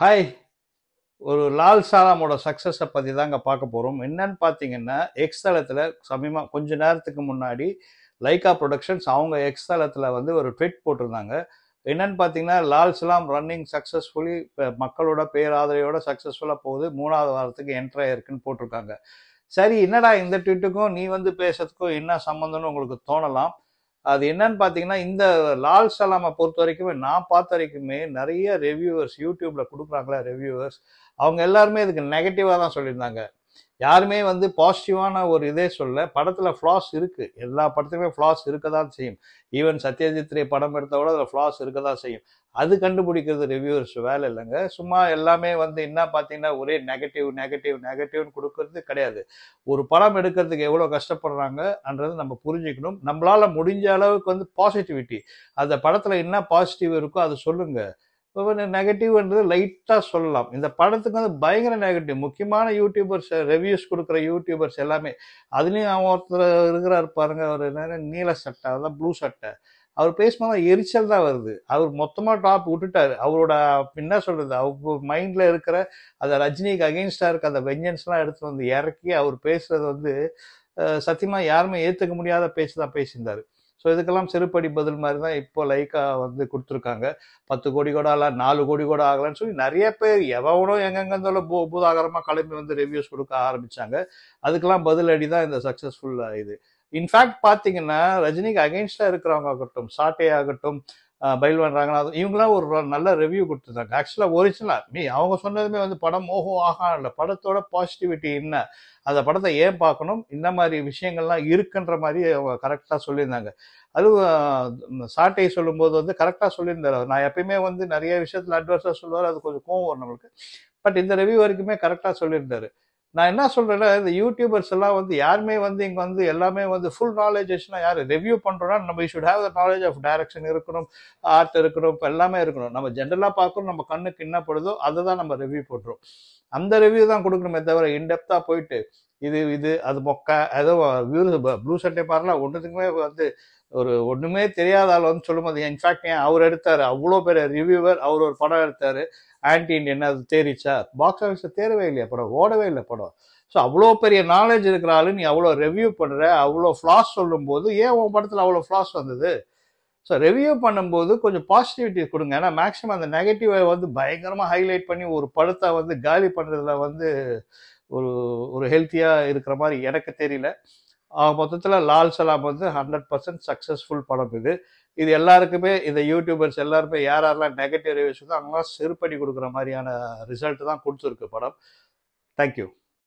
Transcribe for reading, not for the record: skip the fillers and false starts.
Hi. ஒரு லால் சாலாமோட சக்ஸஸை பற்றி தாங்க பார்க்க போகிறோம். என்னன்னு பார்த்தீங்கன்னா, எக்ஸ் தளத்தில் கொஞ்ச நேரத்துக்கு முன்னாடி லைக்கா ப்ரொடக்ஷன்ஸ் அவங்க எக்ஸ் தளத்தில் வந்து ஒரு ட்வீட் போட்டிருந்தாங்க. என்னன்னு பார்த்தீங்கன்னா, லால் சலாம் ரன்னிங் சக்ஸஸ்ஃபுல்லி மக்களோட பேராதரையோட சக்ஸஸ்ஃபுல்லாக போகுது, 3வது வாரத்துக்கு என்ட்ரி ஆயிருக்குன்னு போட்டிருக்காங்க. சரி, என்னடா இந்த ட்வீட்டுக்கும் நீ வந்து பேசுறதுக்கும் என்ன சம்மந்தம்னு உங்களுக்கு தோணலாம். அது என்னன்னு பார்த்தீங்கன்னா, இந்த லால் சலாமை பொறுத்த வரைக்குமே நான் பார்த்த வரைக்குமே நிறைய ரிவ்யூவர்ஸ் யூடியூப்ல கொடுக்குறாங்களா ரிவ்யூவர்ஸ், அவங்க எல்லாருமே இதுக்கு நெகட்டிவாக தான் சொல்லியிருந்தாங்க. யாருமே வந்து பாசிட்டிவான ஒரு இதே சொல்ல. படத்தில் ஃப்ளாஸ் இருக்கு, எல்லா படத்துலையுமே ஃப்ளாஸ் இருக்க தான் செய்யும். ஈவன் சத்யஜித் ரே படம் எடுத்த கூட அதில் ஃப்ளாஸ் இருக்க தான் செய்யும். அது கண்டுபிடிக்கிறது ரிவ்யூவர்ஸ் வேலை இல்லைங்க. சும்மா எல்லாமே வந்து என்ன பார்த்தீங்கன்னா ஒரே நெகட்டிவ் நெகட்டிவ் நெகட்டிவ்னு கொடுக்கறது கிடையாது. ஒரு படம் எடுக்கிறதுக்கு எவ்வளோ கஷ்டப்படுறாங்கன்றது நம்ம புரிஞ்சுக்கணும். நம்மளால முடிஞ்ச அளவுக்கு வந்து பாசிட்டிவிட்டி, அந்த படத்தில் என்ன பாசிட்டிவ் இருக்கோ அதை சொல்லுங்க. நெகட்டிவ்ன்றது லைட்டாக சொல்லலாம். இந்த படத்துக்கு வந்து பயங்கர நெகட்டிவ். முக்கியமான யூடியூபர்ஸ் ரிவ்யூஸ் கொடுக்குற யூடியூபர்ஸ் எல்லாமே, அதுலேயும் அவன் ஒருத்தர் இருக்கிறார் பாருங்க, அவர் என்ன நீல சட்டை, அதான் ப்ளூ சட்டை, அவர் பேசும்போது எரிச்சல் தான் வருது. அவர் மொத்தமாக டாப் விட்டுட்டாரு. அவரோட என்ன சொல்றது, அவர் மைண்டில் இருக்கிற அந்த ரஜினிக்கு அகெயின்ஸ்டாக இருக்க அந்த வெஞ்சன்ஸ்லாம் எடுத்து வந்து இறக்கி அவர் பேசுறது வந்து சத்தியமாக யாருமே ஏற்றுக்க முடியாத பேச்சு தான் பேசியிருந்தாரு. ஸோ இதுக்கெல்லாம் செருப்படி பதில் மாதிரி தான் இப்போ லைக்கா வந்து கொடுத்துருக்காங்க. 10 கோடி கூட ஆகல, 4 கோடி கூட ஆகலன்னு சொல்லி நிறைய பேர் எவனோ எங்கெங்க இருந்தாலும் பூதாகரமாக கிளம்பி வந்து ரிவ்யூஸ் கொடுக்க ஆரம்பிச்சாங்க. அதுக்கெல்லாம் பதிலடி தான் இந்த சக்ஸஸ்ஃபுல் இது. இன்ஃபேக்ட் பார்த்தீங்கன்னா, ரஜினிக்கு அகெயின்ஸ்டா இருக்கிறவங்க ஆகட்டும், சாட்டே ஆகட்டும், பைல்வான் ரங்கநாதன், இவங்களாம் ஒரு நல்ல ரிவ்யூ கொடுத்துருந்தாங்க. ஆக்சுவலாக ஒரிஜினலா அவங்க சொன்னதுமே வந்து படம் ஓஹோ ஆகா இல்லை, படத்தோட பாசிட்டிவிட்டி என்ன, அந்த படத்தை ஏன் பார்க்கணும், இந்த மாதிரி விஷயங்கள்லாம் இருக்குன்ற மாதிரி அவங்க கரெக்டாக சொல்லியிருந்தாங்க. அதுவும் சாட்டை சொல்லும்போது வந்து கரெக்டாக சொல்லியிருந்தாரு. நான் எப்பயுமே வந்து நிறைய விஷயத்தில் அட்வர்ஸாக சொல்லுவார், அது கொஞ்சம் கோவம் வரும் நம்மளுக்கு. பட் இந்த ரிவ்யூ வரைக்குமே கரெக்டாக சொல்லியிருந்தாரு. நான் என்ன சொல்றேன்னா, இந்த யூடியூபர்ஸ் எல்லாம் வந்து யாருமே வந்து இங்க வந்து எல்லாமே வந்து ஃபுல் நாலேஜ் வச்சுன்னா யாரு ரிவ்யூ பண்றோம்னா நம்ம should have the knowledge of direction இருக்கணும், ஆர்ட் இருக்கணும், இப்போ எல்லாமே இருக்கணும். நம்ம ஜென்ரலா பார்க்கணும், நம்ம கண்ணுக்கு என்ன படுதோ அதை தான் நம்ம ரிவ்யூ பண்றோம். அந்த ரிவ்யூ தான் கொடுக்கணுமே தவிர இன்டெப்தா போயிட்டு இது இது அது மொக்க ஏதோ ப்ளூ சட்டை பாருலாம் ஒன்றுத்துக்குமே வந்து ஒரு ஒண்ணுமே தெரியாத ஆள் வந்து சொல்லும்போது, இன்ஃபேக்ட் ஏன் அவர் எடுத்தாரு, அவ்வளோ பெரிய ரிவ்யூவர், அவர் ஒரு படம் எடுத்தாரு ஆன்டி இண்டியன், அது தேறிச்சா? பாக்ஸ் ஆஃபீஸில் தேரவே இல்லையா படம், ஓடவே இல்லை படம். ஸோ அவ்வளோ பெரிய நாலேஜ் இருக்கிற ஆளு நீ அவ்வளோ ரிவ்யூ பண்ற, அவ்வளோ ஃப்ளாஸ் சொல்லும் போது ஏன் உன் படத்தில் அவ்வளோ ஃப்ளாஸ் வந்தது? ஸோ ரிவ்யூ பண்ணும்போது கொஞ்சம் பாசிட்டிவிட்டி கொடுங்க. ஏன்னா மேக்ஸிமம் அந்த நெகட்டிவை வந்து பயங்கரமாக ஹைலைட் பண்ணி ஒரு படத்தை வந்து காலி பண்ணுறதுல வந்து ஒரு ஒரு ஹெல்த்தியாக இருக்கிற மாதிரி எனக்கு தெரியல. மொத்தத்தில் லால் சலாம் வந்து 100% சக்ஸஸ்ஃபுல் படம் இது. இது எல்லாருக்குமே, இந்த யூடியூபர்ஸ் எல்லாருமே யார் யாரெல்லாம் நெகட்டிவ் ரிவ்யூஸ் அவங்களாம் செருப்படி கொடுக்குற மாதிரியான ரிசல்ட் தான் கொடுத்துருக்கு படம். தேங்க்யூ.